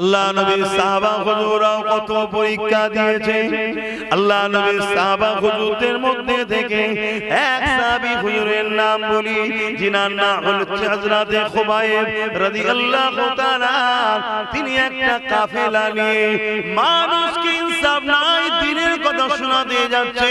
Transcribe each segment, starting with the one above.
আল্লাহ নবীর সাহাবা হুজুররাও কত পরীক্ষা দিয়েছে। আল্লাহ নবীর সাহাবা হুজুরদের মধ্যে থেকে এক সাহাবী হুজুরের নাম বলি, যিনার নাম হচ্ছে হযরত খুবাইব রাদিয়াল্লাহু তাআলা। তিনি একটা কাফেলা নিয়ে মানুষকে ইনসাফ নাই দ্বীনের কথা শোনাতে যাচ্ছে,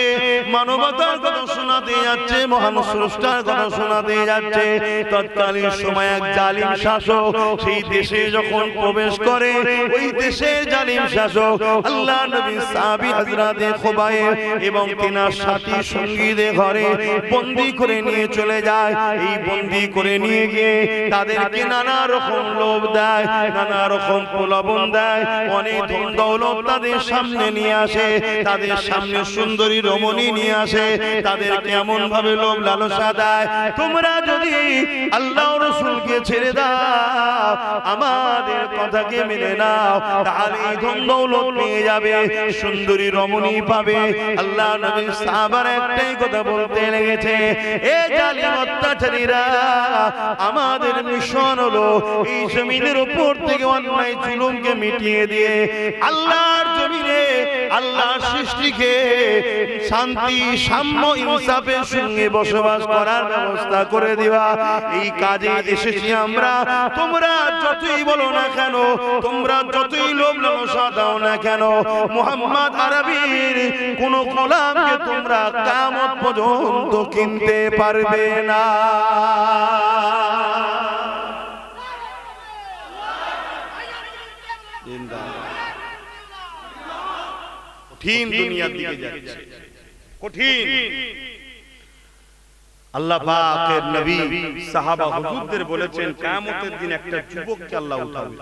মানবতার কথা শোনাতে যাচ্ছে, মহান স্রষ্টার কথা শোনাতে যাচ্ছে। তৎকালীন সময় এক জালিম শাসক সেই দেশে যখন প্রবেশ করে, ওই দেশের জালিম শাসক আল্লাহ নবীর সাহাবী হযরত খুবাইব এবং তিনার সাথী সঙ্গীদের ঘরে বন্দী করে নিয়ে চলে যায়। এই বন্দী করে নিয়ে গিয়ে তাদেরকে নানা রকম লোভ দেয়, নানা রকম প্রলোভন দেয়, অনেক ধন দৌলত তাদের সামনে নিয়ে আসে, তাদের সামনে সুন্দরী রমণী নিয়ে আসে, তাদের কেমন ভাবে লোভ লালসা দেয়, তোমরা যদি আল্লাহ রাসূলকে ছেড়ে দাও, আমাদের কথাকে মেনে নাও, তাহলে ধন দৌলত পেয়ে যাবে, সুন্দরী রমণী পাবে। আল্লাহ নবীর সাহাবারা একটাই কথা বলতে লেগেছে, এ জালিম অত্যাচারীরা, আমাদের মিশন হলো এই জমিনের উপর থেকে অন্যায় জুলুমকে মিটিয়ে দিয়ে আল্লাহর জমিনে আল্লাহর সৃষ্টিকে শান্তি সাম্য ইনসাফের সঙ্গে বসবাস করার ব্যবস্থা করে দেওয়া। এই কাজে এসেছি আমরা। তোমরা যতই বলো না কেন, তোমরা যতই লোভ লালসা দাও না কেন, মুহাম্মদ আরবীর কোন গোলামকে তোমরা কিয়ামত পর্যন্ত কিনতে পারবে না। কঠিন দুনিয়ার দিকে যাচ্ছে, কঠিন। আল্লাহ পাকের নবী সাহাবা হুজুরদের বলেছেন, কিয়ামতের দিন একটা যুবককে আল্লাহ উঠাবে,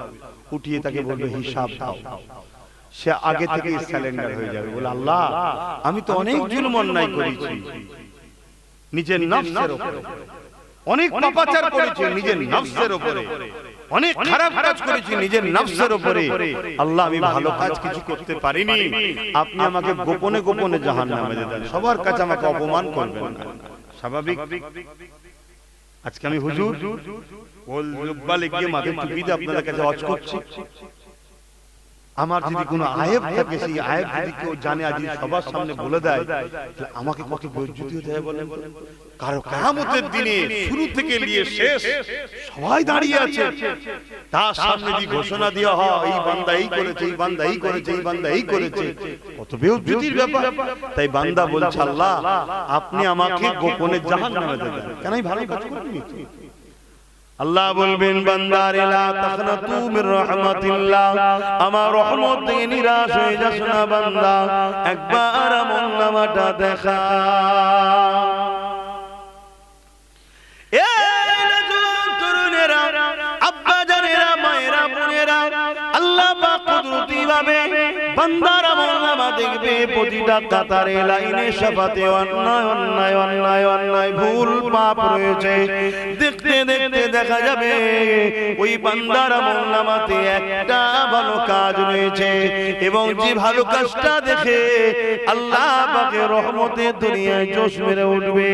উঠিয়ে তাকে বলবে হিসাব দাও। সে আগে থেকে সারেন্ডার হয়ে যাবে, বলে আল্লাহ আমি তো অনেক জুলুম অন্যায় করেছি নিজের নফসের উপরে, অনেক পাপাচার করেছি নিজের নফসের উপরে, অনেক খারাপ কাজ করেছি নিজের নফসের উপরে। আল্লাহ আমি ভালো কাজ কিছু করতে পারিনি, আপনি আমাকে গোপনে গোপনে জাহান্নামে দেন, সবার কাছে আমাকে অপমান করবেন না। স্বাভাবিক। আজকে আমি হুজুর ওল জুব্বালে গিয়ে মাথায় টুপি দিয়ে আপনাদের কাছে ওয়াজ করছি, আমার যদি কোনো আয়েব থাকে, সেই আয়েব যদি কেউ জানে, আজ সবার সামনে বলে দেয়, তাহলে আমাকে কত বেইজ্জতি হতে হয় বলেন। কারণ কিয়ামতের দিনে শুরু থেকে নিয়ে শেষ সবাই দাঁড়িয়ে আছে, তার সামনে যদি ঘোষণা দেওয়া হয় এই বান্দা এই করেছে, এই বান্দা এই করেছে, এই বান্দা এই করেছে, কত বেইজ্জতির ব্যাপার। তাই বান্দা বলছে, আল্লাহ আপনি আমাকে গোপনে জাহান্নামে দেবেন, কেন আমি ভালো কাজ করিনি। আল্লাহ বলবেন, বান্দারে লা তাখনাতু মির রাহমাতিল্লাহ, আমার রহমত থেকে নিরাশ হয়ে যাস না বান্দা, একবার আমলনামাটা দেখা। এ তরুণেরা, আব্বা জানেরা, মায়েরা, বোনেরা, আল্লাহ পাক কুদরতি ভাবে বান্দার আমলনামা দেখবে, প্রতিটা কাতারে লাইনে সাফাতে অন্যায় অন্যায় অন্যায় অন্যায় ভুল পাপ রয়েছে। দেখতে দেখতে দেখা যাবে ওই বান্দার আমলনামাতে একটা ভালো কাজ রয়েছে, এবং যে ভালো কাজটা দেখে আল্লাহ পাকের রহমতের দুনিয়ায় জোশ মেরে উঠবে।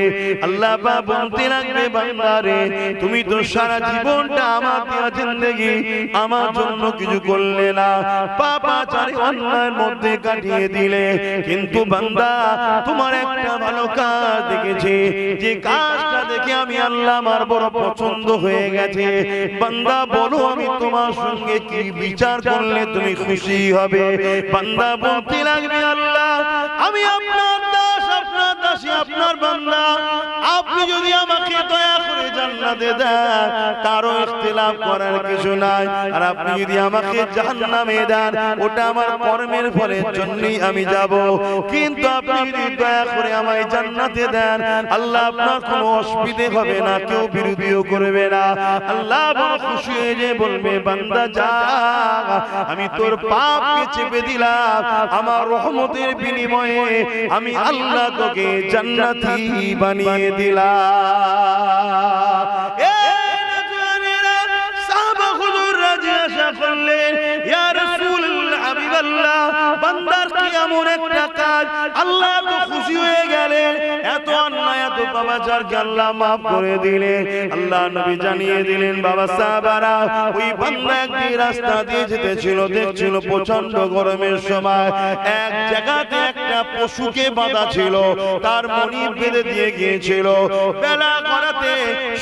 আল্লাহ পাক বলতে লাগবে, বান্দারে তুমি তো সারা জীবনটা আমার দেয়া জিন্দেগি আমার জন্য কিছু করলে না, পাপাচারে অন্যায়ের মধ্যে কাটিয়ে দিলে, কিন্তু বান্দা তোমার একটা ভালো কাজ দেখেছি, যে কাজটা দেখে আমি আল্লাহ আমার বড় পছন্দ হয়ে গেছে। বান্দা বলো আমি তোমার সঙ্গে কি বিচার করলে তুমি খুশি হবে? বান্দা বলতে লাগবে, আল্লাহ আমি আপনার দাস, আপনার দাসী, আপনার বান্দা, আপনি যদি আমাকে দয়া করে জান্নাতে দেন তারও ইখতিলাফ করার কিছু নাই, আর আপনি যদি আমাকে জাহান্নামে দেন ওটা আমার কর্মের ফলের জন্যই আমি যাব, কিন্তু আপনি যদি দয়া করে আমায় জান্নাতে দেন আল্লাহ আপনার কোনো অসুবিধা হবে না, কেউ বিরোধিও করবে না। আল্লাহ বড় খুশি হয়ে যে বলবে, বান্দা যা, আমি তোর পাপকে চেপে দিলাম, আমার রহমতের বিনিময়ে আমি আল্লাহ তোকে জান্নাতি বানিয়ে দিলাম। সাহাবা হুজুররা জিজ্ঞাসা করলেন, ইয়া রাসূলুল্লাহ, হাবিবাল্লাহ, বান্দার কি এমন একটা কাজ, আল্লাহ তো খুশি হয়ে গেলেন, এত অন্যায় এত পাপাচারকে আল্লাহ মাফ করে দিলেন। আল্লাহ নবী জানিয়ে দিলেন, বাবা সাহাবারা, ওই বান্দা একটি রাস্তা দিয়ে যেতেছিল, দেখছিল প্রচন্ড গরমের সময় এক জায়গাতে একটা পশুকে বাঁধা ছিল, তার মণি বেঁধে দিয়ে গিয়েছিল। বেলা করাতে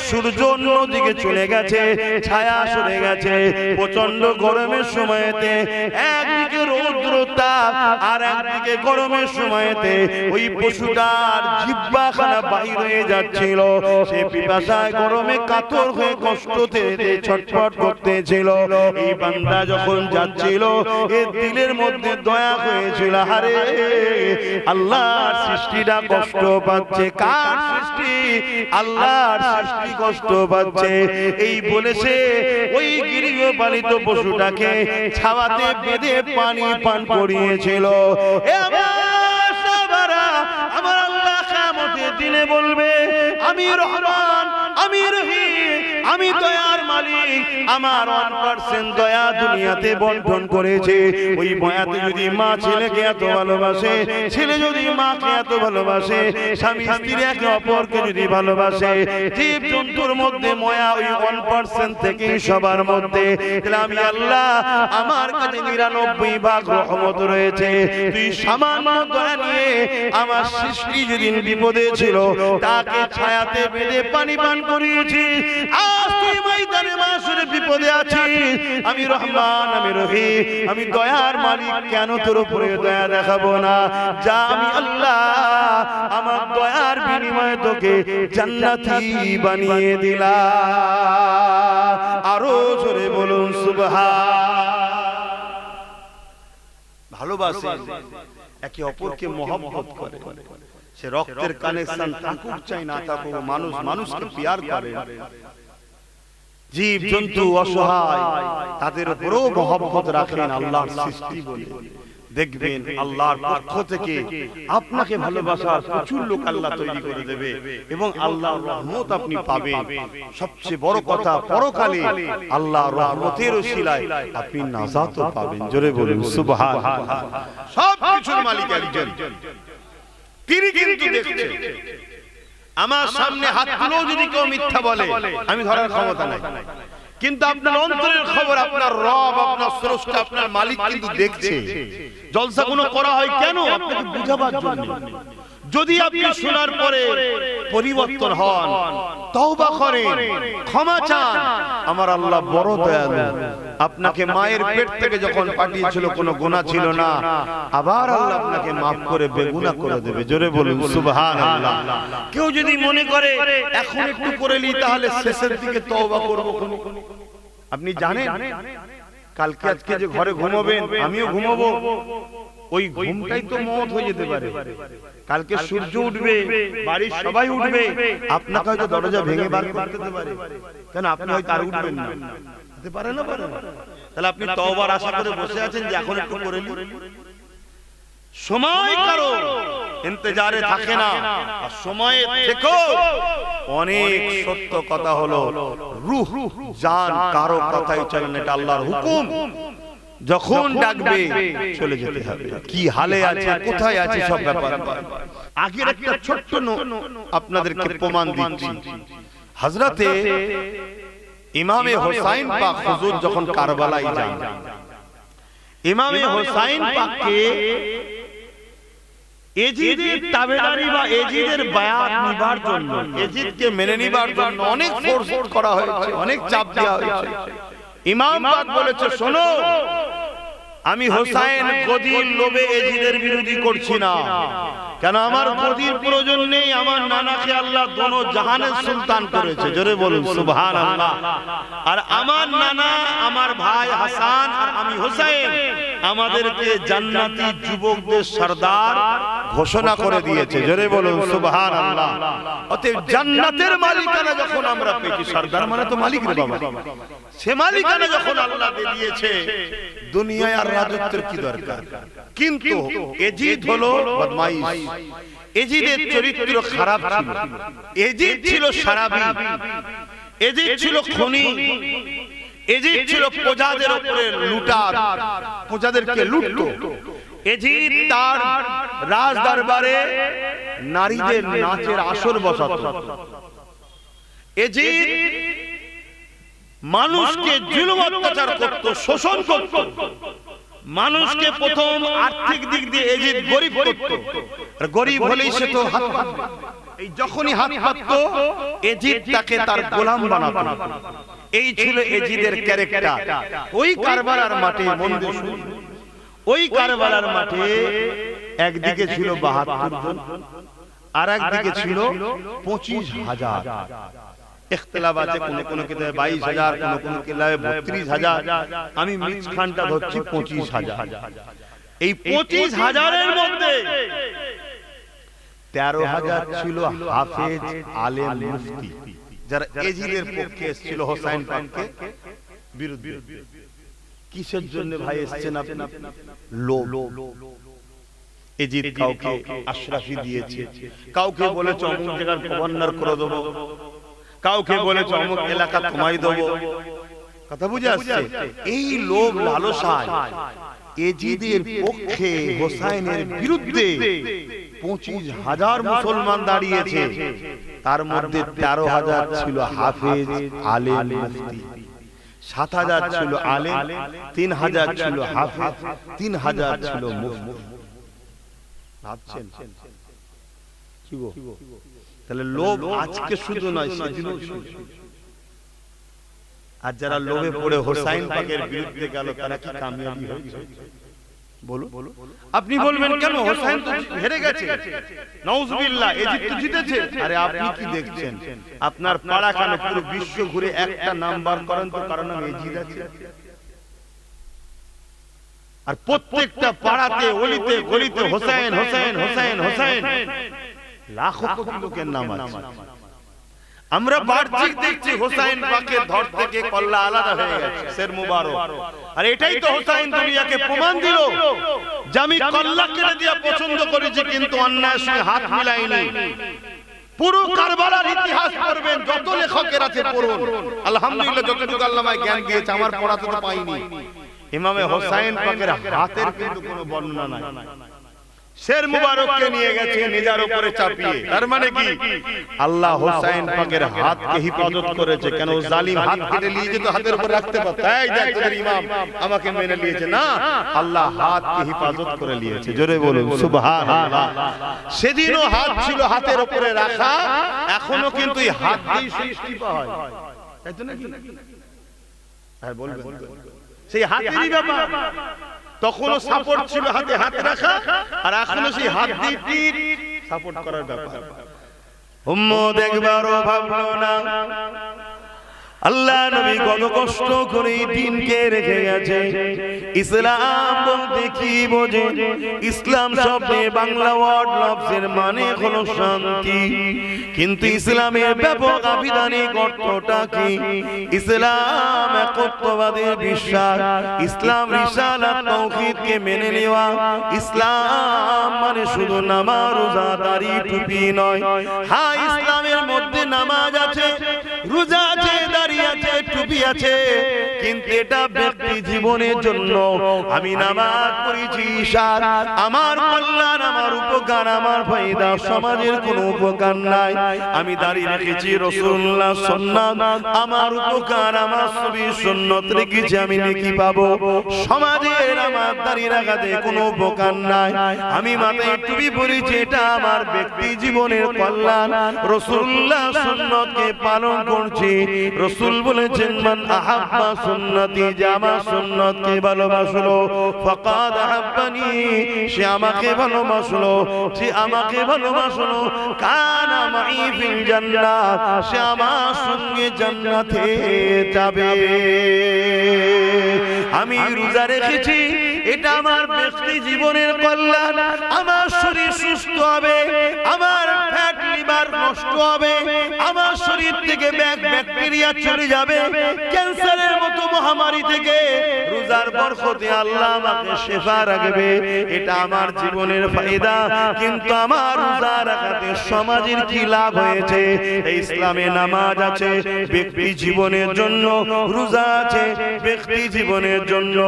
সূর্য অন্যদিকে চলে গেছে, ছায়া সরে গেছে। প্রচন্ড গরমের সময়তে একদিকে রৌদ্রতাপ আর একদিকে গরমের সময়তে ওই পশুটার জিহ্বাখানা বাহির হয়ে যাচ্ছিল। সে পিপাসায় গরমে কাতর হয়ে কষ্টতে ছটফট করতেছিল। এই বান্দা যখন যাচ্ছিল, এর দিলের মধ্যে দয়া হয়েছিল, আরে আল্লাহর সৃষ্টিটা কষ্ট পাচ্ছে। কার সৃষ্টি? আল্লাহর সৃষ্টি কষ্ট পাচ্ছে। এই বলেছে ওই গৃহপালিত পশুটাকে ছাওয়াতে বেঁধে পানি পান করিয়েছিল। আমার আল্লাহ কিয়ামতের দিনে বলবে, আমি রহমান, আমি রহিম, আমি দয়ার মালিক, আমার 1% দয়া দুনিয়াতে বন্টন করেছে। ওই মায়াতে যদি মা ছেলেকে এত ভালোবাসে, ছেলে যদি মাকে এত ভালোবাসে, স্বামী স্ত্রী একে অপরকে যদি ভালোবাসে, জীব জন্তুর মধ্যে মায়া ওই 1% থেকে সবার মধ্যে, তাহলে আমি আল্লাহ, আমার কাছে 99 ভাগ রহমত রয়েছে। তুই সামান্য দয়া নিয়ে আমার সৃষ্টি যেদিন বিপদে ছিল তাকে ছায়াতে বেঁধে পানি পান করিয়েছি। আজ তুই ময়দানে মাশরে বিপদে আছিস, আমি রহমান, আমি রহিম, আমি দয়ার মালিক, কেন তোর উপরে দয়া দেখাবো না? যা, আমি আল্লাহ আমার দয়ার বিনিময়ে তোকে জান্নাতি বানিয়ে দিলাম। আরো জোরে বলুন সুবহান। ভালোবাসে, একে অপরকে মহব্বত করে, সে রক্তের কানেকশন থাকুক চাই না থাকুক, মানুষ মানুষকে প্যার করে। জীব জন্তু অসহায় তাদের উপরও মহব্বত রাখেন আল্লাহর সৃষ্টি বলে। দেখবেন আল্লাহর পক্ষ থেকে আপনাকে ভালোবাসার প্রচুর লোক আল্লাহ তৈরি করে দেবে এবং আল্লাহর রহমত আপনি পাবেন। সবচেয়ে বড় কথা, পরকালে আল্লাহর রহমতের ওসিলায় আপনি নাজাতও পাবেন। জোরে বলুন সুবহানাল্লাহ। সব কিছুর মালিক একজন, তিনি কিন্তু দেখছেন। আমার সামনে হাত তুলেও যদি কেউ মিথ্যা বলে, আমি ধরার ক্ষমতা নাই, কিন্তু আপনার অন্তরের খবর আপনার রব, আপনার স্রষ্টা, আপনার মালিক কিন্তু দেখছে। জলসাগুলো করা হয় কেন? আপনাকে বুঝাবার জন্য। যদি আপনি শোনার পরে পরিবর্তন হন, তওবা করেন, ক্ষমা চান, আমার আল্লাহ বড় দয়ালু। আপনাকে মায়ের পেট থেকে যখন পাঠিয়েছিল কোনো গুনাহ ছিল না, আবার আল্লাহ আপনাকে মাফ করে বেগুনাহ করে দেবে। জোরে বলুন সুবহানাল্লাহ। কেউ যদি মনে করে এখন একটু করে নি তাহলে শেষের দিকে তওবা করব, আপনি জানেন কালকে আজকে যে ঘরে ঘুমাবেন, আমিও ঘুমাবো, ওই ঘুমটাই তো মওত হয়ে যেতে পারে। কালকে সূর্য উঠবে, বাড়ির সবাই উঠবে, আপনাকে হয়তো দরজা ভেঙে বার করতে পারে, কেন আপনি হয়তো আর উঠবেন না, হতে পারে না, পারে না। তাহলে আপনি তওবার আশা করে বসে আছেন যে এখন একটু করে নিন। সময় কারো ইন্তজারে থাকে না, আর সময়ে থেকো। অনেক সত্য কথা হলো, রূহ জান কারো কথাই চলে না, এটা আল্লাহর হুকুম। যখন ডাকবে চলে যেতে হবে। কি হালে আছে, কোথায় আছে, সব ব্যাপার। আগের একটা ছোট্ট আপনাদেরকে প্রমাণ দিচ্ছি। হযরতে ইমামে হোসাইন পাক হুজুর যখন কারবালায় যান, ইমামে হোসাইন পাককে এজিদের তাবেদারি বা এজিদের বায়াত নিবার জন্য, এজিদকে মেনে নিবার জন্য অনেক ফোর্স করা হয়েছে, অনেক চাপ দেওয়া হয়েছে। ইমাম পাক বলেছে, শোনো, আমি হোসাইন গদির লোভে এজিদের বিরোধী করছি না। কেন? আমার গদির প্রয়োজন নেই, আমার নানাকে আল্লাহ দোনো জাহানের সুলতান করেছে। জোরে বলুন সুবহানাল্লাহ। আর আমার নানা, আমার ভাই হাসান আর আমি হোসেন, আমাদেরকে জান্নাতি যুবকদের সরদার ঘোষণা করে দিয়েছে। জোরে বলুন সুবহানাল্লাহ। অতএব জান্নাতের মালিকানা যখন আমরা পেয়েছি, সরদার মানে তো মালিক রে বাবা, সে মালিকানা যখন আল্লাহ দিয়েছে, দুনিয়ায় আর রাজত্বের কি দরকার? কিন্তু এজিদ হলো বদমাইশ, এজিদের চরিত্র খারাপ ছিল, এজিদ ছিল সারাবি, এজিদ ছিল খুনি, এজিদ ছিল প্রজাদের উপরে লুটার, প্রজাদেরকে লুটতো। এজিদ তার রাজ দরবারে নারীদের নাচের আসর বসাতো। এজিদ মানুষকে জুলুম অত্যাচার করত, শোষণ করত। মানুষকে প্রথম আর্থিক দিক দিয়ে এজিদ গরিব করত। গরিব হলেই সে তো হাত পাতবে, এই যখনই হাত পাততো এজিদ তাকে তার গোলাম বানাতো। এই ছিল এজিদের ক্যারেক্টার। ওই কারবালার মাঠে, মন্দির ওই কারবালার মাঠে একদিকে ছিল ৭২ জন, আর একদিকে ছিল ২৫,০০০। ইখতিলাফ আছে, কোন কিতাবে ২২,০০০, কোন কিতাবে ৩২,০০০। আমি মিজখানটা ধরছি ২৫,০০০। এই ২৫,০০০ এর মধ্যে ১৩,০০০ ছিল হাফেজ, আলেম, মুফতি, যারা এজিদের পক্ষে এসেছিল হোসাইন পাককে বিরুদ্ধে। কিসের জন্য ভাই এসেছেন আপনি? লোভ। এজিদ কাউকে আশরাফি দিয়েছে, কাউকে বলেছে অমুক জায়গার গভর্নর করে দেবো, কাউকে বলেছে অমুক এলাকা তোমায় দেবো। কথা বুঝে আসছে? এই লোভ লালসায় এজিদের পক্ষে হোসাইনের বিরুদ্ধে ২৫,০০০ মুসলমান দাঁড়িয়েছে। তার মধ্যে ১৩,০০০ ছিল হাফেজ, আলেম, মুফতি, ৭,০০০ ছিল আলেম, ৩,০০০ ছিল হাফেজ, ৩,০০০ ছিল মুফতি। ভাবছেন কি গো? তাহলে লোভ আজকে শুধু নয়, সেদিনও শুধু। আর যারা লোভে পড়ে হোসাইন পাকের বিরুদ্ধে গেল তারা কি কামিয়াবি হয়েছে? বলো। আপনি বলবেন কেন হোসাইন তো হেরে গেছে, নাউজুবিল্লাহ, এজিদ তো জিতেছে। আরে আপনি কি দেখছেন? আপনার পাড়াখানে পুরো বিশ্ব ঘুরে একটা নাম্বার করেন তো কারণ এজিদ আছে। আর প্রত্যেকটা পাড়াতে, অলিতে গলিতে হোসাইন হোসাইন হোসাইন হোসাইন, লাখো কোটি লোকের নাম আছে। আমরা বাহ্যিক দেখছি হোসাইন পাকের ধর থেকে কল্লা আলাদা হয়ে গেছে, শের মুবারক। আর এটাই তো হোসাইন দুনিয়াকে প্রমাণ দিল যে আমি কল্লা কেটে দিয়ে পছন্দ করেছি, কিন্তু অন্যায়ের সঙ্গে হাত মিলাইনি। পুরো কারবালার ইতিহাস পড়বেন, যত লেখকের আছে পড়ুন। আলহামদুলিল্লাহ, যতটুকু আল্লাহ আমায় জ্ঞান দিয়েছে, আমার পড়াতে তো পাইনি। ইমামে হোসাইন পাকের হাতের কিন্তু কোনো বর্ণনা নাই। শের মুবারককে নিয়ে গেছে নিজের উপরে চাপিয়ে। তার মানে কি? আল্লাহ হোসাইন পাকের হাতকে হিফাজত করেছে। কেন? জালিম হাত কেটে নিয়ে যেত, হাতের উপর রাখতে পারত। এই দেখ তোদের ইমাম আমাকে মেনে নিয়েছে না, আল্লাহ হাতকে হিফাজত করে নিয়েছে। জোরে বলুন সুবহানাল্লাহ। সেদিনও হাত ছিল হাতের উপরে রাখা, এখনো কিন্তু এই হাত দিয়ে সৃষ্টি পাওয়া হয়, তাই তো নাকি? হ্যাঁ বলবেন, সেই হাতেরই ব্যাপার। তখনও সাপোর্ট ছিল হাতে হাত রাখা, আর এখনো সেই হাত দিয়ে সাপোর্ট করার ব্যাপার। উম্মত একবারও ভাবলো না আল্লাহ নবী কত কষ্ট করে দিনকে রেখে গেছে। ইসলাম বলতে কি বোঝে? ইসলাম শব্দে বাংলা ওয়ার্ড লফজের মানে হলো শান্তি, কিন্তু ইসলামের ব্যাপক আবিধানিক অর্থটা কি? ইসলাম একত্ববাদের বিশ্বাস, ইসলাম রিসালাত তাওহীদকে মেনে নেওয়া। ইসলাম মানে শুধু নামাজ, রোজা, দাড়ি, টুপি নয়। হ্যাঁ, ইসলামের মধ্যে নামাজ আছে, রোজা আছে, দাড়ি আছে, টুপি আছে, কিন্তু এটা ব্যক্তি জীবনের জন্য। আমি নামাজ পড়েছি ঈশার, আমার কল্যাণ, আমার উপকার, আমার ফায়দা, সমাজের কোনো উপকার নাই। আমি দাড়ি রেখেছি, রাসূলুল্লাহ সুন্নাত, আমার উপকার, আমার নবী সুন্নাত রেখেছি, আমি নেকি পাবো। সমাজের আমার দাড়ি রাখাতে কোনো উপকার নাই। আমি মাথায় টুপি পরেছি, এটা আমার ব্যক্তি জীবনের কল্যাণ, রাসূলুল্লাহ সুন্নাতকে পালন করছি। রাসূল বলেছেন, মান আহাব্বা সুন্নতি, যে আমার সুন্নতকে ভালোবাসলো, ফাকাদ আহাব্বানি, সে আমাকে ভালোবাসলো, সে আমাকে ভালোবাসলো, কানা মাই ফিল জান্নাত, সে আমার সঙ্গে জান্নাতে যাবে। আমি রোজা রেখেছি, এটা আমার ব্যক্তি জীবনের কল্যাণ, আমার শরীর সুস্থ হবে, আমার ফ্যাট লিভার ফাইবার নষ্ট হবে, আমার শরীর থেকে ব্যাকটেরিয়া চলে যাবে, ক্যান্সারের মতো মহামারী থেকে রোজার বরকতে আল্লাহ আমাকে শিফা রাখবে। এটা আমার জীবনের ফায়দা। কিন্তু আমার রোজা রাখাতে সমাজের কি লাভ হয়েছে? এই ইসলামে নামাজ আছে ব্যক্তি জীবনের জন্য, রোজা আছে ব্যক্তি জীবনের জন্য,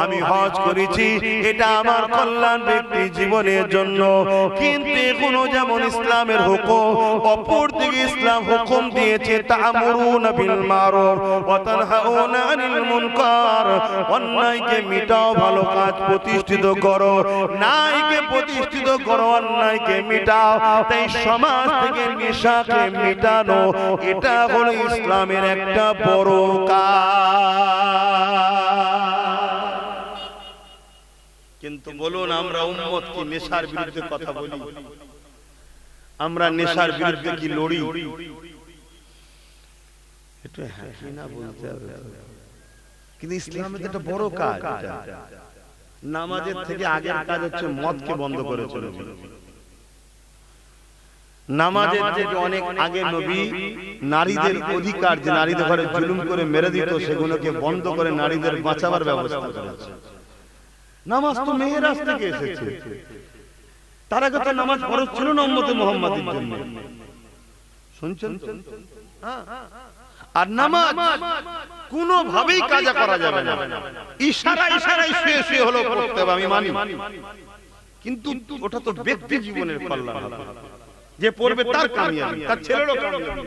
আমি হজ করেছি এটা আমার কল্যাণ ব্যক্তি জীবনের জন্য। কিন্তু এখনো যেমন ইসলামের হুকুম, অপর দিকে ইসলাম হুকুম দিয়েছে তা'মুরুনা বিল মারুফ ওয়া তানহাউনা আনিল মুনকার, অন্যায়কে মিটাও, ভালো কাজ প্রতিষ্ঠিত করো, ন্যায়কে প্রতিষ্ঠিত করো, অন্যায়কে মিটাও। তাই সমাজ থেকে নেশাকে মিটানো এটা হলো ইসলামের একটা বড় কাজ। কিন্তু বলুন আমরা উম্মত কি নেশার বিরুদ্ধে কথা বলি? আমরা নেশার বিরুদ্ধে কি লড়ি? এটা হ্যাঁ না বলতে হবে, কিন্তু ইসলামের একটা বড় কাজ এটা। নামাজের থেকে আগের কাজ হচ্ছে মদকে বন্ধ করেছে নবী। নামাজের থেকে অনেক আগে নবী নারীদের অধিকার, যে নারীদের ঘরে জুলুম করে মেরে দিত, সেগুলোকে বন্ধ করে নারীদের বাঁচাবার ব্যবস্থা করেছে। নামাজ তো মেহরাজ থেকে এসেছে, তার আগে তো নামাজ ফরজ ছিল না উম্মতে মুহাম্মাদের জন্য। শুনছেন তো? আর নামাজ কোনো ভাবেই কাজা করা যাবে না, ইশারায় শুয়ে শুয়ে হলো পড়তে হবে, আমি মানি। কিন্তু ওটা তো ব্যক্তি জীবনের কল্যাণ হবে, যে পড়বে তার কামিয়াবি, তার ছেলেরও কামিয়াবি।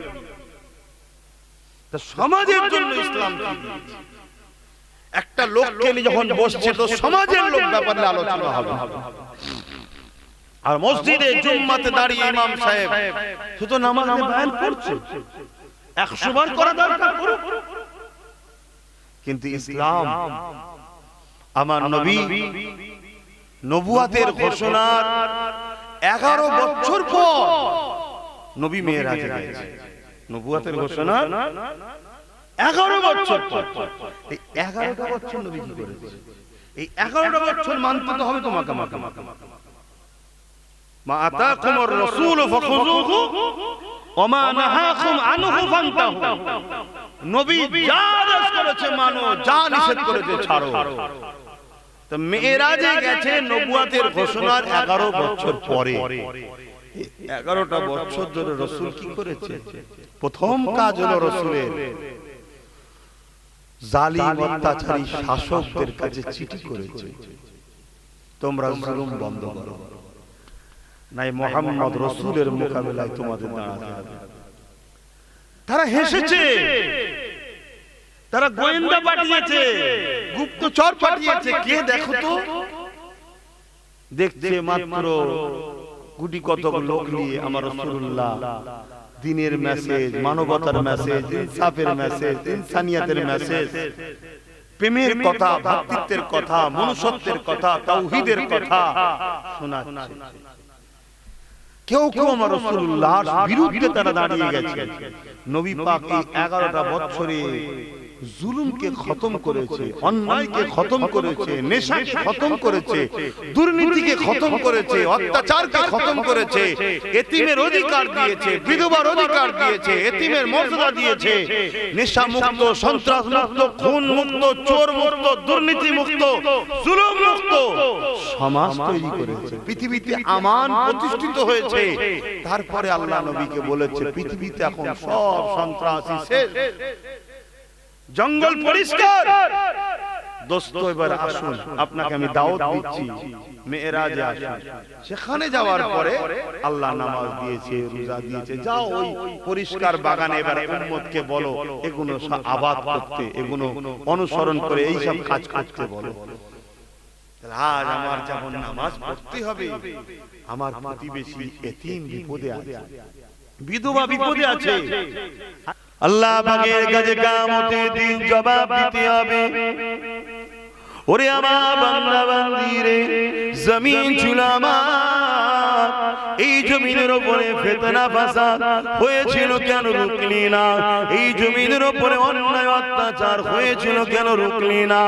তা সমাজের জন্য ইসলাম কি দিয়েছে? একটা লোককে নিয়ে যখন বসছে তো সমাজের লোক ব্যাপারে আলোচনা হবে। আর মসজিদে জুম্মাতে দাঁড়িয়ে ইমাম সাহেব শুধু নামাজে বয়ান করছে, 100 বার করা দরকার করুক। কিন্তু ইসলাম, আমার নবী নবুয়াতের ঘোষণার 11 বছর পর নবী মেরাজে গেছে। নবুয়াতের ঘোষণা 11 বছর পর। এই 11টা বছর নবী কি করেছে? এই 11টা বছর মানতে তো হবে তোমাকে। মা আতাকুমুর রাসূল ফাখুযুহু ওয়া মা নাহাকুম আনহু ফান্তাহু। নবী যা আদেশ করেছে মানো, যা নিষেধ করেছে ছাড়ো। তো মেরাজে গেছে নবুয়াতের ঘোষণার 11 বছর পরে। 11টা বছর ধরে রাসূল কি করেছে? প্রথম কাজ হলো রাসূলের জালিম অত্যাচারী শাসকদের কাছে চিঠি করেছে, তোমরা জুলুম বন্ধ করো, নাই মুহাম্মদ রাসূলের মোকাবেলায় তোমাদের দাঁড়াতে হবে। তারা হেসেছে, তারা গোয়েন্দা পাঠিয়েছে, গুপ্তচর পাঠিয়েছে, কে দেখো তো। দেখছে মাত্র গুটি কতক লোক নিয়ে আমার রাসূলুল্লাহ দিনের মেসেজ, মানবতার মেসেজ, ইনসাফের মেসেজ, ইনসানিয়াতের মেসেজ, প্রেমের কথা, ভ্রাতৃত্বের কথা, মনুষ্যত্বের কথা, তাওহীদের কথা শোনাচ্ছে। কেউ কেউ আমার রাসূলুল্লাহর বিরুদ্ধে তারা দাঁড়িয়ে গেছে। নবী পাক এই 11টা বছরে জুলুমকে খতম করেছে, অন্যায়কে খতম করেছে, নেশাকে খতম করেছে, দুর্নীতিকে খতম করেছে, অত্যাচারকে খতম করেছে, এতিমের অধিকার দিয়েছে, বিধবার অধিকার দিয়েছে, এতিমের মর্যাদা দিয়েছে, নেশা মুক্ত, সন্ত্রাস মুক্ত, খুন মুক্ত, চোর মুক্ত, দুর্নীতি মুক্ত, জুলুম মুক্ত সমাজ তৈরি করেছে। পৃথিবীতে আমান প্রতিষ্ঠিত হয়েছে। তারপরে আল্লাহ নবীকে বলেছে পৃথিবীতে এখন সব সন্ত্রাসী শেষ, জঙ্গল পরিষ্কার। দোস্ত এবার আসুন, আপনাকে আমি দাওয়াত দিচ্ছি, মেরাজে আসুন। সেখানে যাওয়ার পরে আল্লাহ নামাজ দিয়েছে, রোজা দিয়েছে, যাও ওই পরিষ্কার বাগানে এবার উম্মতকে বলো এগুলো আবাদ করতে, এগুলো অনুসরণ করে এই সব কাজ করতে বলো। আজ আমার যেমন নামাজ পড়তে হবে, আমার প্রতিবেশী এতিম বিপদে আছে, বিধবা বিপদে আছে, আল্লাহ পাকের কাছে কিয়ামতের দিন জবাব দিতে হবে। ওরে আমার বান্দা বান্দিরে, জমিন চুল আমার, এই যে জমিনের উপরে ফিতনা ফাসাদ হয়েছিল কেন রুকলি না? এই জমিনের উপরে অন্যায় অত্যাচার হয়েছিল কেন রুকলি না?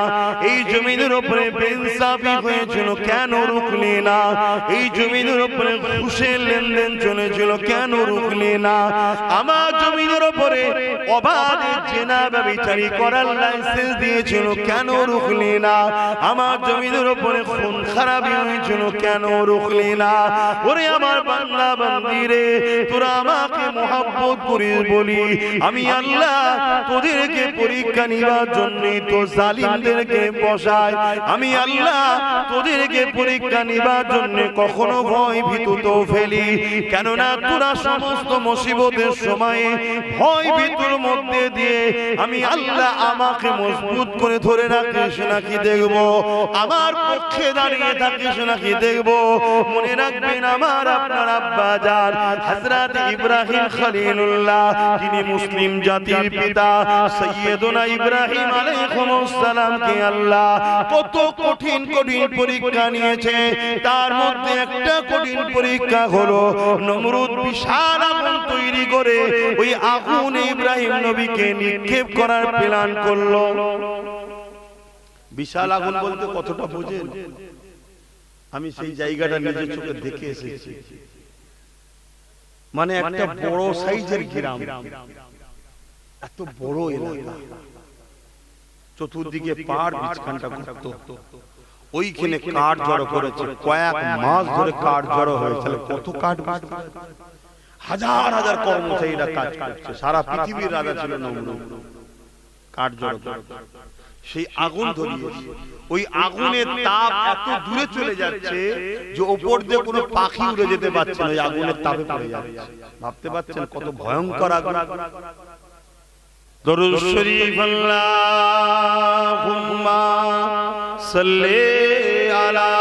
এই জমিনের উপরে বেইনসাফি হয়েছিল কেন রুকলি না? এই জমিনের উপরে ঘুষের লেনদেন চলেছিল কেন রুকলি না? আমার জমিনের উপরে অবাধে জিনা ব্যভিচারী করার লাইসেন্স দিয়েছিল কেন রুকলি না? আমার জমিনের উপরে খুন খারাপি হয়েছিল কেন রুকলি না? ওরে আমার বান্দা বান্দি রে, তোরা আমাকে মহব্বত করিস বলি আমি আল্লাহ তোদেরকে পরীক্ষা নিবার জন্য তো জালিমদেরকে বসাই। আমি আল্লাহ তোদেরকে পরীক্ষা নিবার জন্য কখনো ভয় ভীত ফেলি, কেননা তোরা সমস্ত মুসিবতের সময়ে ভয় ভীতর মধ্যে দিয়ে আমি আল্লাহ আমাকে মজবুত করে ধরে রাখিস নাকি দেখব, আমার পক্ষে দাঁড়িয়ে থাকিস নাকি দেখব। মনে রাখবেন আমার আপনার আব্বা জান হযরত ইব্রাহিম খলিলুল্লাহ, যিনি মুসলিম জাতির পিতা, সাইয়্যিদুনা ইব্রাহিম আলাইহিস সালামকে আল্লাহ কত কঠিন কঠিন পরীক্ষা নিয়েছে। তার মধ্যে একটা কঠিন পরীক্ষা হলো নমরুদ বিশাল আগুন তৈরি করে ওই আগুনে ইব্রাহিম নবীকে নিক্ষেপ করার প্ল্যান করলো। বিশাল আগুন বলতে কতটা বোঝেন? আমি সেই জায়গাটা নিজের চোখে দেখে এসেছি। মানে একটা বড় সাইজের গ্রাম, এত বড় এলাকা, চতুর্দিকে পাহাড় বিছখানটা ঘুরত, ওইখানে কাঠ জড়ো করেছে, কয়েক মাস ধরে কাঠ জড়ো হয়েছে। কত কাঠ, হাজার হাজার কর্মচারীরা কাজ করছে, সারা পৃথিবীর রাজা ছিল নমরুদ। কাঠ জড়ো করে সেই আগুন ধরিয়েছে, ওই আগুনের তাপ এত দূরে চলে যাচ্ছে যে ওপর দিয়ে কোনো পাখি উড়ে যেতে পারছে না, ওই আগুনের তাপে পড়ে যাচ্ছে। ভাবতে পারছেন কত ভয়ঙ্কর আগুন? দরুদ শরীফ আল্লাহুম্মা সাল্লি আলা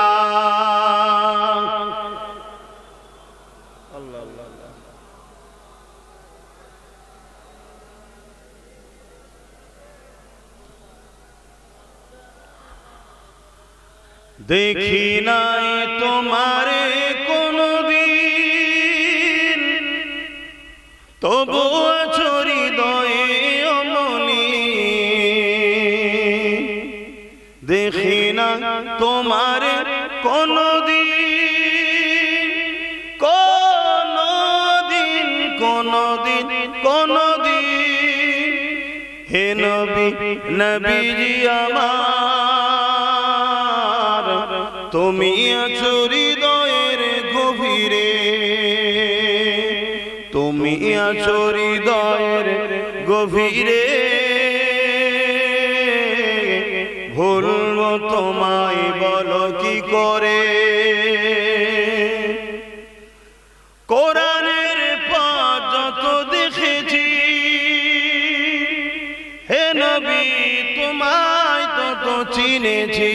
দেখি নাই তোমারে কোনদিন, তবু আছো হৃদয়ে অমনি। দেখি না তোমারে কোনদিন, কোনদিন কোনদিন কোনদিন। হে নবী নবীজি আমার, তুমি আছো হৃদয়ের গভীরে, তুমি আছো হৃদয়ের গভীরে। ভুলবো তোমায় বলো কি করে? কোরআনের পথ যত দেখেছি, হে নবী তোমায় তত চিনেছি।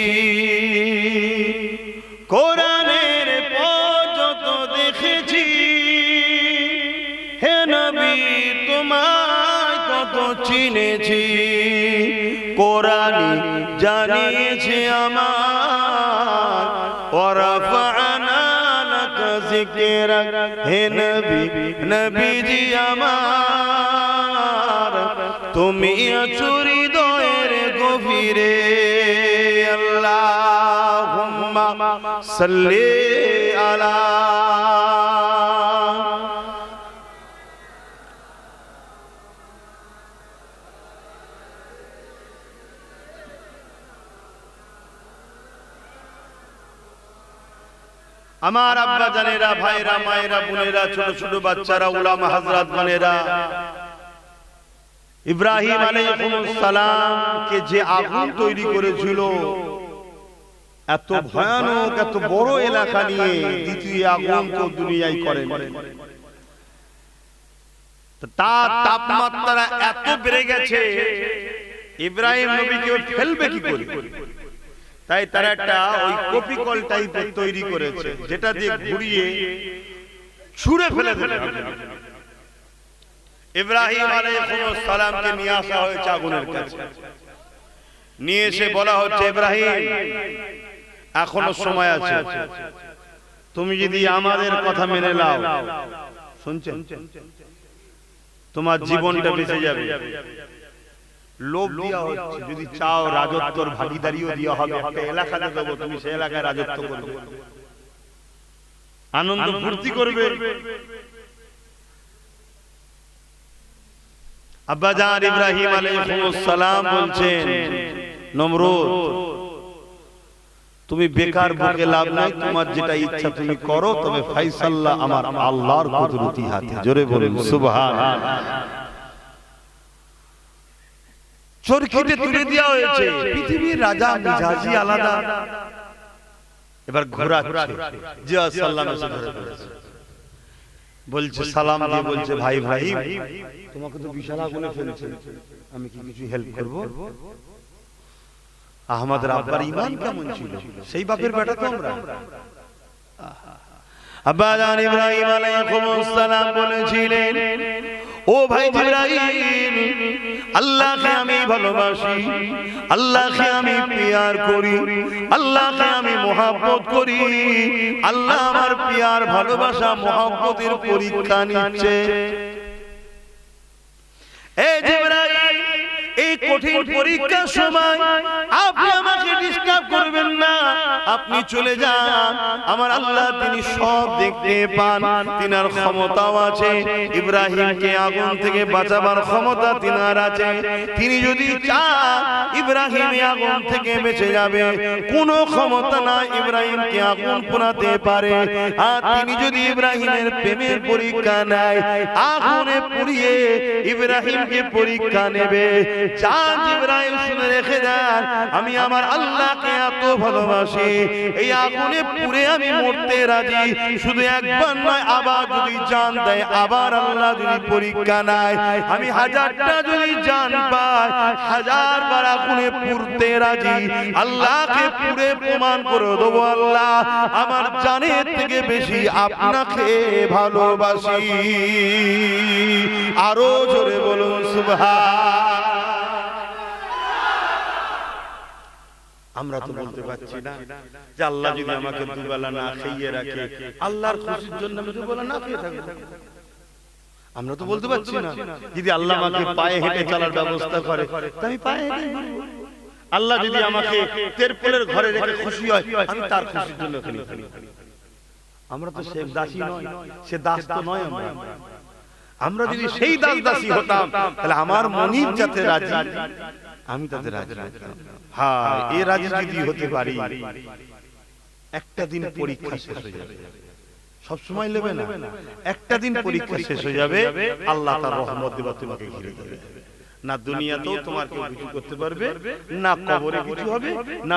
কোরআনের পথ যত দেখেছি, হে নবী তোমায় তত চিনেছি। কোরআনই জানিয়েছে আমার, ওয়ারাফা'না লাকা যিকরাক। হে নবী নবীজি আমার, তুমি আছো হৃদয়ের গভীরে। আল্লাহুম্মা সাল্লি আলা। আমার আব্বা জানেরা, ভাইরা, মায়েরা, বোনেরা, ছোট ছোট বাচ্চারা, উলামা হযরত গণেরা, ইব্রাহিম আলাইহিস সালাম কে যে আগুন তৈরি করেছিল, এত ভয়ানক এত বড় এলাকা নিয়ে দ্বিতীয় আগুন তো দুনিয়ায় করেন। তার তাপমাত্রা এত বেড়ে গেছে, ইব্রাহিম নবীকে ফেলবে কি করে? তাই তারা একটা ওই কপিকল টাইপের তৈরি করেছে, যেটা দিয়ে ঘুরিয়ে ছুঁড়ে ফেলে দেবে। ইব্রাহিম আলাইহিস সালামকে নিয়ে আসা হয়েছে আগুনের কাছে, নিয়ে এসে বলা হচ্ছে, ইব্রাহিম এখনো সময় আছে, তুমি যদি আমাদের কথা মেনে নাও, শুনছেন, তোমার জীবনটা বেঁচে যাবে। লোভ দেওয়া হচ্ছে, যদি চাও রাজত্বর ভাগীদারিও দেওয়া হবে, একটা এলাকাতে দেবো, তুমি সেই এলাকায় রাজত্ব করবে, আনন্দ ফুর্তি করবে। আব্বাজান ইব্রাহিম আলাইহিস সালাম বলছেন, নমরুদ তুমি বেকার বকে লাভ নাই, তোমার যেটা ইচ্ছা তুমি করো, তবে ফয়সালা আমার আল্লাহর কুদরতি হাতে। জোরে বলুন সুবহানাল্লাহ। চরকিতে তুলে দেওয়া হয়েছে, পৃথিবীর রাজা মিজাজি আলাদা। এবার ঘোরাচ্ছে, জিয়া সাল্লামের সাথে ধরে ফেলেছে, বলছে সালাম দিয়ে বলছে, ভাই ভাই তোমাকে তো বিশাল আগুনে ফেলেছে, আমি কি কিছু হেল্প করব? আহমদের আব্বার ঈমান কেমন ছিল, সেই বাপের বেটা তো আমরা। আব্বাজান ইব্রাহিম আলাইহিস সালাম বলেছিলেন, ও ভাই জিবরাইল, আল্লাহকে আমি ভালোবাসি, আল্লাহকে আমি প্যার করি, আল্লাহকে আমি মহব্বত করি। আল্লাহ আমার প্যার ভালোবাসা মহব্বতের পরীক্ষা নিচ্ছে। এই জিবরাইল, এই কঠিন পরীক্ষার সময় আপনি আমাকে ডিস্টার্ব করবেন না, আপনি চলে যান। আমার আল্লাহ তিনি সব দেখতে পান, তিনার ক্ষমতাও আছে। ইব্রাহিমকে আগুন থেকে বাঁচাবার ক্ষমতা তিনার আছে। তিনি যদি চান ইব্রাহিম আগুন থেকে বেঁচে যাবে, কোনো ক্ষমতা না ইব্রাহিমকে আগুন পোড়াতে পারে। আর তিনি যদি ইব্রাহিমের প্রেমের পরীক্ষা নেয়, আগুনে পুড়িয়ে ইব্রাহিমকে পরীক্ষা নেবে। চাঁদ ইব্রাহিম শুনে রেখে দেন, আমি আমার আল্লাহকে এত ভালোবাসি, এই আগুনে পুড়ে আমি মরতে রাজি। শুধু একবার নয়, আবার যদি জান দেয়, আবার আল্লাহ যদি পরীক্ষা নেয়, আমি হাজারটা যদি জান পাই, হাজারবার আগুনে পুড়তে রাজি। আল্লাহকে পুড়ে প্রমাণ করে দেবো, আল্লাহ আমার জানের থেকে বেশি আপনাকে ভালোবাসি। আরো জোরে বলুন সুবহান। আমরা তো বলতে পারছি না যে আল্লাহ যদি আমাকে দুবেলা না খাইয়ে রাখে, আল্লাহর খুশির জন্য আমি দুবেলা না খেয়ে থাকবো। আমরা তো বলতে পারছি না যদি আল্লাহ আমাকে পায়ে হেঁটে চলার ব্যবস্থা করে, আমি পায়ে হেঁটে। আল্লাহ যদি আমাকে তেরপলের ঘরে রেখে খুশি হয়, আমি তার খুশির জন্য খালি। আমরা তো সে দাসী নয়, সে দাস তো নয়। আমরা যদি সেই দাস দাসী হতাম, তাহলে আমার মনিব যাতে রাজি, আমি তাতে রাজি হতাম। হ্যাঁ, এ রাজি যদি হতে পারি, একটা দিন পরীক্ষা শেষ হয়ে যাবে। সব সময় নেবে না, একটা দিন পরীক্ষা শেষ হয়ে যাবে। আল্লাহ তার রহমত দেবা তোমাকে ঘিরে ধরে। না দুনিয়াতেও তোমার কেউ কিছু করতে পারবে না, কবরে কিছু হবে না,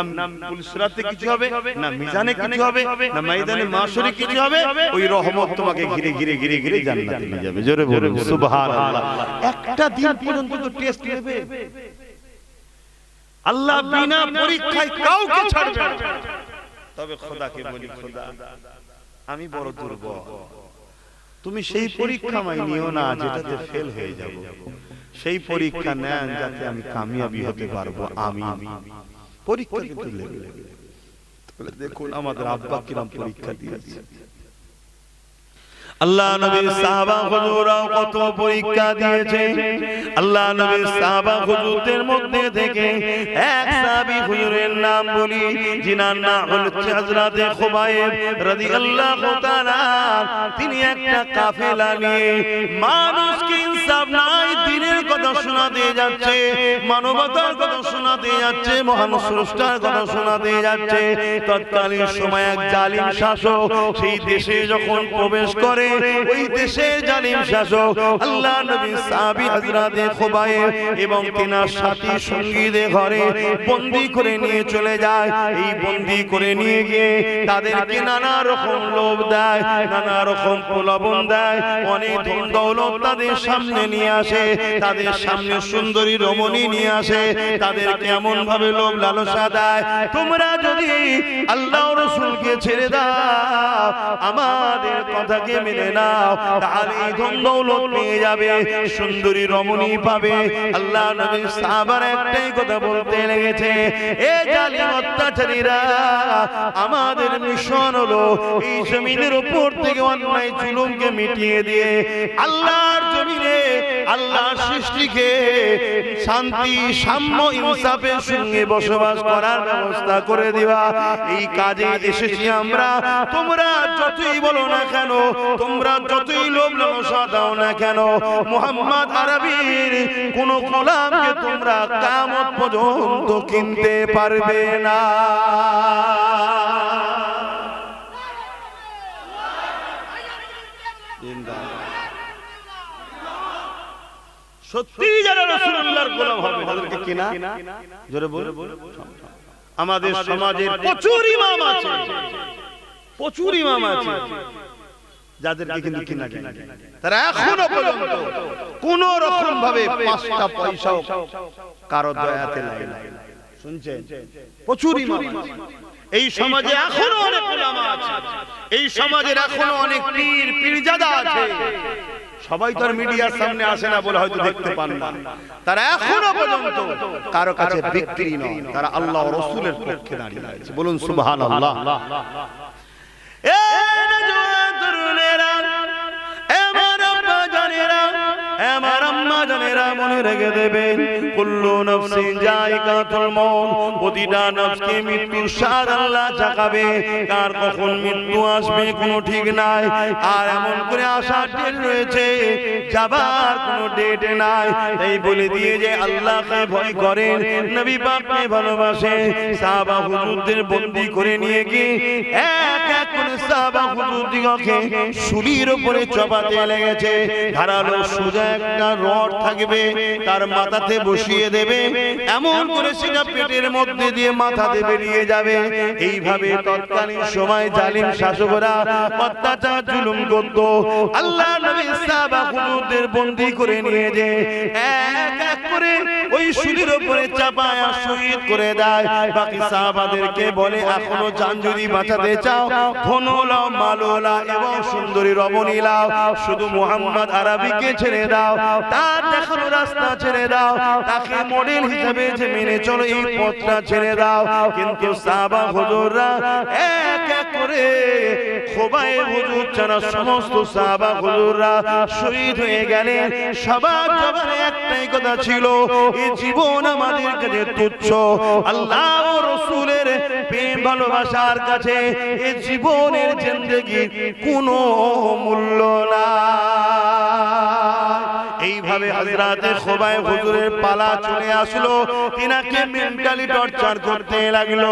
পুলসিরাতে কিছু হবে না, মিজানে কিছু হবে না, ময়দানে মাশরে কিছু হবে। ওই রহমত তোমাকে ঘিরে ঘিরে ঘিরে ঘিরে জান্নাতে নিয়ে যাবে। জোরে বলুন সুবহানাল্লাহ। একটা দিন পর্যন্ত তো টেস্ট নেবে আল্লাহ, বিনা পরীক্ষায় কাউকে ছাড়বে না। তবে খোদাকে বলি, খোদা আমি বড় দুর্বল, তুমি সেই পরীক্ষা আমায় নিও না যেটাতে ফেল হয়ে যাব। সেই পরীক্ষা নেন যাতে আমি কামিয়াবি হতে পারবো। আমি পরীক্ষা কিন্তু নেবে। দেখুন আমাদের আব্বা কিরম পরীক্ষা দিয়েছে। আল্লাহ নবীর সাহাবা হুজুররাও কত পরীক্ষা দিয়েছে। আল্লাহ নবীর সাহাবা হুজুরদের মধ্যে থেকে এক সাহাবী হুজুরের নাম বলি, যিনার নাম হচ্ছে হযরতে খুবাইব রাদিয়াল্লাহু তাআলা। তিনি একটা কাফেলা নিয়ে মানুষকে ইনসাফ নাই, দ্বীনের কথা শোনাতে যাচ্ছে, মানবতার কথা শোনাতে যাচ্ছে, মহান স্রষ্টার কথা শোনাতে যাচ্ছে। তৎকালীন সময় এক জালিম শাসক সেই দেশে যখন প্রবেশ করে, ওই দেশের জালিম শাসক আল্লাহ নবী সাহাবী হযরতে খুবাইব এবং তিনার সাথী সঙ্গীদের ঘরে বন্দী করে নিয়ে চলে যায়। এই বন্দী করে নিয়ে গিয়ে তাদেরকে নানা রকম লোভ দেয়, নানা রকম প্রলোভন দেয়, অনেক ধন দৌলত তাদের সামনে নিয়ে আসে, তাদের সামনে সুন্দরী রমণী নিয়ে আসে, তাদের কেমন ভাবে লোভ লালসা দেয়, তোমরা যদি আল্লাহ রাসূলকে ছেড়ে দাও, আমাদের কথাকে মেনে নাও, তাহলে ধন দৌলত পেয়ে যাবে, সুন্দরী রমণী পাবে। আল্লাহ নবী সাহাবার একটাই কথা বলতে লেগেছে, এ জালিম অত্যাচারীরা, আমাদের মিশন হলো এই জমিনের উপর থেকে অন্যায় জুলুমকে মিটিয়ে দিয়ে আল্লাহর জমিনে আল্লাহর সৃষ্টিকে শান্তি সাম্য ইনসাফের সঙ্গে বসবাস করার ব্যবস্থা করে দিবা। এই কাজে এসেছি আমরা। তোমরা যতই বলো না কেন, তোমরা যতই লোভ লালসা দাও না কেন, মুহাম্মদ আরবীর কোন গোলামকে তোমরা কিয়ামত পর্যন্ত কিনতে পারবে না। সত্যি যারা রাসূলুল্লাহর গোলাম হবে তাদেরকে কিনা জোরে বল। আমাদের সমাজের প্রচুর ইমাম আছে, প্রচুর ইমাম আছে যাদেরকে কিন্তু কিনা তারা এখনো পর্যন্ত কোন রকম ভাবে 5টা পয়সাও কারো দয়াতে নাই। শুনছেন? প্রচুর ইমাম আছে এই সমাজে, এখনো অনেক উলামা আছে এই সমাজের, এখনো অনেক পীর পীরজাদা আছে। সবাই তো মিডিয়ার সামনে আসে না বলে হয়তো দেখতে পান না। তারা এখনো পর্যন্ত কারো কাছে বিক্রি নয়, তারা আল্লাহ ও রাসূলের পক্ষে দাঁড়িয়ে আছে। বলুন সুবহানাল্লাহ। এ নওজওয়ান তরুণেরা, আমার আব্বা জানেরা, আমার আম্মা জানেরা, মনে রেখে দেবেন, কুল্লু নাফসিন যায়িকাতুল মউত, প্রতিটা নফসকে মৃত্যুর স্বাদ আল্লাহ চাখাবে। কার কখন মৃত্যু আসবে কোনো ঠিক নাই। আর এমন করে আসার ডেট রয়েছে, যাবার কোনো ডেট নাই। তাই বলে দিয়ে যে আল্লাহকে ভয় করেন, নবী পাককে ভালোবাসেন, সাহাবা হুজুরদের বন্দী করে নিয়ে গিয়ে এক এক করে সাহাবা হুজুরদিগকে শুলির উপরে চাপাতে লেগেছে। ধারালো সোজা একটা রড থাকবে, তার মাথাতে বসিয়ে দেবে, এমন করে সেটা পেটের মধ্যে দিয়ে মাথাতে বেরিয়ে যাবে। এইভাবে তৎকালীন সময় জালিম শাসকরা অত্যাচার জুলুম করত। আল্লাহ নবী সাহাবা হুজুরদের বন্দী করে নিয়ে যে এক এক করে ওই শুলির উপরে চাপায় শহীদ করে দেয়। বাকি সাহাবাদেরকে বলে, এখনো জান যদি বাঁচাতে চাও, ধন লাও, মাল লাও এবং সুন্দরী রমণী লাও, শুধু মুহাম্মদ আরবীকে ছেড়ে দাও, তার দেখানো রাস্তা ছেড়ে দাও, তাকে মডেল হিসেবে যে মেনে চলো এই পথটা ছেড়ে দাও। কিন্তু সাহাবা হুজুররা এক এক করে খোবায়ে হুজুর ছাড়া সমস্ত সাহাবা হুজুররা শহীদ হয়ে গেলেন। সবার জবানে একটাই কথা ছিল, এই জীবন আমাদের কাছে তুচ্ছ, আল্লাহ ও রাসূলের প্রেম ভালোবাসার কাছে এই জীবনের জিন্দেগি কোনো মূল্য নাই। এইভাবে হযরতে খোবায়ে হুজুরের পালা চলে আসলো, তিনাকে মেন্টালি টর্চার করতে লাগলো,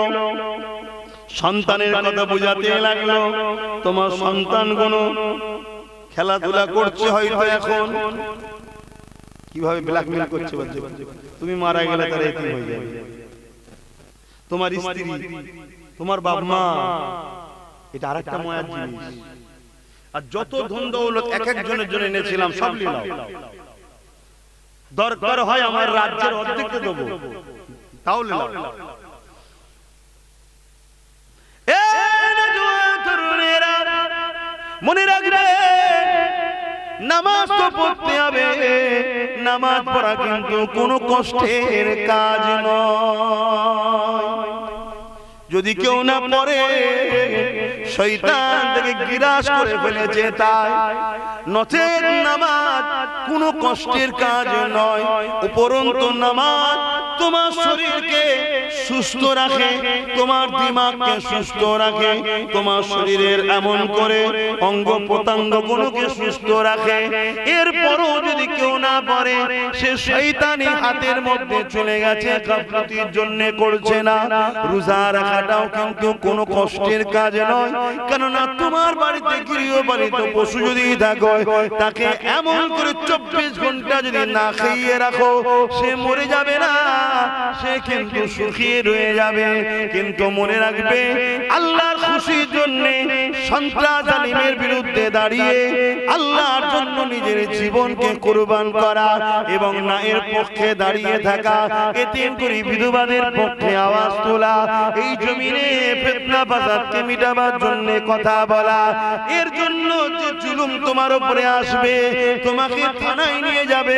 সন্তানের কথা বুঝাতে লাগলো। তোমার সন্তান কোনো খেলাধুলা করছে হয়তো, এখন কিভাবে ব্ল্যাকমেল করছে, তুমি মারা গেলে তারা এতিম হয়ে যাবে, তোমার স্ত্রী, তোমার বাবা মা, এটা আরেকটা মায়ার জিনিস। আর যত ধন দৌলত এক একজনের জন্য এনেছিলাম সব নিলাম, দরকার হয় আমার রাজ্যের অর্ধেকটা দেবো, তাও নিলাম। মনে রাখবে, নামাজ তো পড়তে হবে, নামাজ পড়া কিন্তু কোনো কষ্টের কাজ নয়। যদি কেউ না পড়ে, শয়তান তাকে গ্রাস করে ফেলেছে, তাই নচেত নামাজ কোনো কষ্টের কাজ নয়। উপরন্তু নামাজ তোমার শরীরকে সুস্থ রাখে, তোমার দিমাগকে সুস্থ রাখে, তোমার শরীরের এমন করে অঙ্গ প্রত্যঙ্গ গুলোকে সুস্থ রাখে। এরপরও যদি কেউ না পড়ে, সে শয়তানি হাতের মধ্যে চলে গেছে, গাফলতির জন্য করছে না। রোজা রাখাটাও কিন্তু কোনো কষ্টের কাজ নয়, কেননা তোমার বাড়িতে গৃহপালিত পশু যদি থাকো, তাকে এমন করে 24 ঘন্টা যদি না খাইয়ে রাখো, সে মরে যাবে না, সে কিন্তু সুখী রয়ে যাবে। কিন্তু মনে রাখবে, আল্লাহর খুশির জন্য সন্ত্রাস জালিমের বিরুদ্ধে দাঁড়িয়ে আল্লাহর জন্য নিজের জীবনকে কুরবান করা এবং ন্যায়ের পক্ষে দাঁড়িয়ে থাকা, এতিম গরীব বিধবাদের পক্ষে আওয়াজ তোলা, এই জমিনে ফিতনা ফাসাদকে মিটাবার জন্য কথা বলা। এর জন্য যে জুলুম তোমার উপরে আসবে, তোমাকে থানায় নিয়ে যাবে,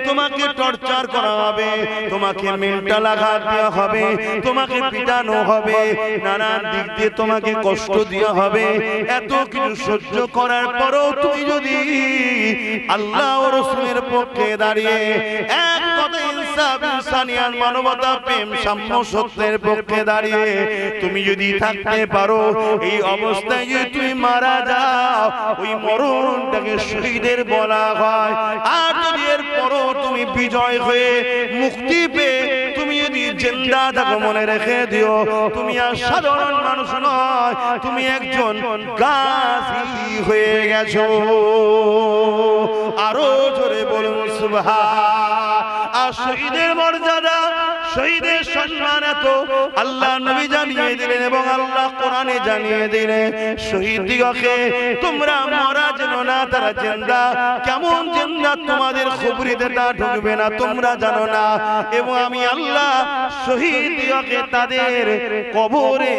তোমাকে টর্চার করা হবে, তোমাকে মেন্টাল আঘাত দেওয়া হবে, তোমাকে পিটানো হবে, নানান দিক দিয়ে তোমাকে কষ্ট দেওয়া হবে। এত কিছু সহ্য করার পরও তুমি যদি আল্লাহ ও রাসূলের পক্ষে দাঁড়িয়ে এক কথা ইনসাফ, ইনসানিয়াত, মানবতা, প্রেম, সাম্য, সত্যের পক্ষে দাঁড়িয়ে তুমি যদি থাকতে পারো, এই অবস্থায় যদি তুমি মারা যাও, ওই মরণটাকে শহীদের বলা হয়। আর যদি এর পরও তুমি বিজয় হয়ে মুক্তি পেয়ে তুমি যদি জিন্দা থাকো, মনে রেখে দিও তুমি আর সাধারণ মানুষ নয়, তুমি একজন গাজী হয়ে গেছো। আরো জোরে বলুন সুবহান। আর শহীদের মর্যাদা, শহীদের সম্মান এত আল্লাহ নবী জানিয়ে দিলেন এবং আল্লাহ কোরআনে জানিয়ে দিলেন, শহীদ দিগকে তোমরা মরা যেন না, তারা জিন্দা। কেমন জিন্দা তোমাদের খবরিতে তা ঢুকবে না, তোমরা জানো না। এবং আমি আল্লাহ শহীদ দিগকে তাদের কবরে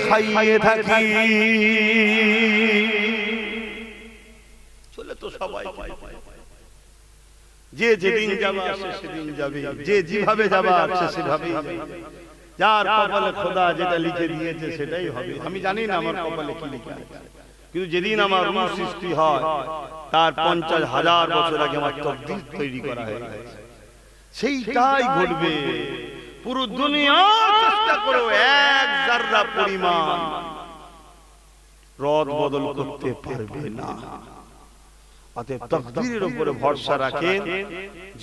খাইয়ে থাকি। চলে তো সবাই যে যেদিন যাবে সে সেদিন যাবে, যে যেভাবে যাবে সে সেভাবেই যাবে। যার কপালে খোদা যেটা লিখে দিয়েছে সেটাই হবে। আমি জানি না আমার কপালে কি লেখা আছে, কিন্তু যেদিন আমার রূহ সৃষ্টি হয় তার 50,000 বছর আগে আমার তকদীর তৈরি করা হয়ে গেছে, সেইটাই ঘটবে। পুরো দুনিয়া চেষ্টা করো এক জাররা পরিমাণ রদ বদল করতে পারবে না। অতএব তাকদীরের উপরে ভরসা রাখেন,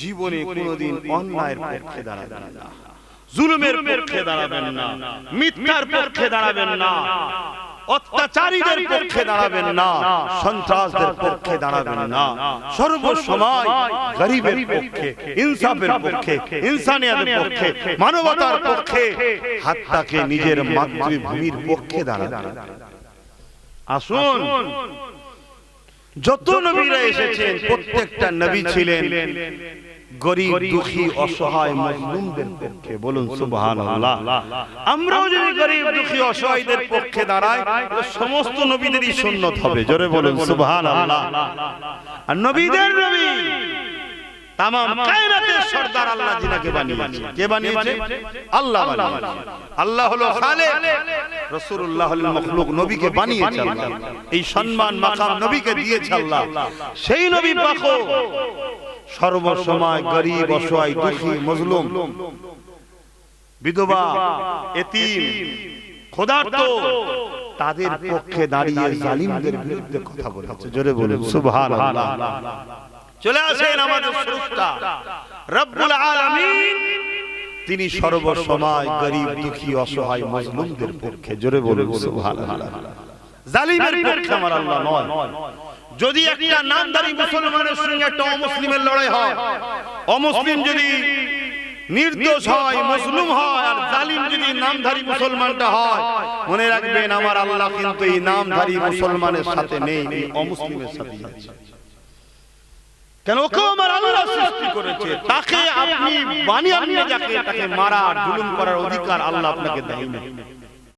জীবনে কোনোদিন অন্যায়ের পক্ষে দাঁড়াবেন না, জুলুমের পক্ষে দাঁড়াবেন না, মিথ্যার পক্ষে দাঁড়াবেন না, অত্যাচারীদের পক্ষে দাঁড়াবেন না, সন্ত্রাসদের পক্ষে দাঁড়াবেন না। সর্বসময় গরিবের পক্ষে, ইনসাফের পক্ষে, ইনসানিয়াতের পক্ষে, মানবতার পক্ষে, হাত্তাকে নিজের মাতৃভূমির পক্ষে দাঁড়াবেন। আসুন, যত নবীরা এসেছেন প্রত্যেকটা নবী ছিলেন গরিব, দুঃখী, অসহায়, মাজলুমদের পক্ষে। বলুন সুবহানাল্লাহ। আমরাও যদি গরিব, দুঃখী, অসহায়দের পক্ষে দাঁড়াই, সমস্ত নবীদেরই সুন্নাত হবে। জোরে বলুন সুবহানাল্লাহ। আর নবীদের নবী, তামাম কায়নাতের সরদার আল্লাহ যিনাকে বানিয়েছে, কে বানিয়েছে? আল্লাহ বানিয়েছে। আল্লাহ হলো খালিক, রাসূলুল্লাহ হলেন মাখলুক। নবীকে বানিয়েছে আল্লাহ, এই সম্মান মাকাম নবীকে দিয়েছে আল্লাহ। সেই নবী পাক সর্বসময় গরিব, অসহায়, দুঃখী, মজলুম, বিধবা, এতিম, ক্ষুধার্ত তাদের পক্ষে দাঁড়িয়ে জালিমদের বিরুদ্ধে কথা বলেছে। জোরে বলুন সুবহানাল্লাহ। চলে আসেন আমাদের স্রষ্টা রব্বুল আলামিন, তিনি সর্বসময় গরিব, দুঃখী, অসহায়, মজলুমদের পক্ষে। জোরে বলুন সুবহানাল্লাহ। জালিমের পক্ষে আমার আল্লাহ নয়। যদি একটা নামধারী মুসলমানের সঙ্গে একটা অমুসলিমের লড়াই হয়, অমুসলিম যদি নির্দোষ হয়, মজলুম হয়, আর জালিম যদি নামধারী মুসলমানটা হয়, মনে রাখবেন আমার আল্লাহ কিন্তু এই নামধারী মুসলমানের সাথে নেই, এই অমুসলিমের সাথে আছে। কেন? ওকে আমার আল্লাহ সৃষ্টি করেছে, তাকে আপনি বানিয়ে যাকে তাকে মারার, জুলুম করার অধিকার আল্লাহ আপনাকে দেয়নি।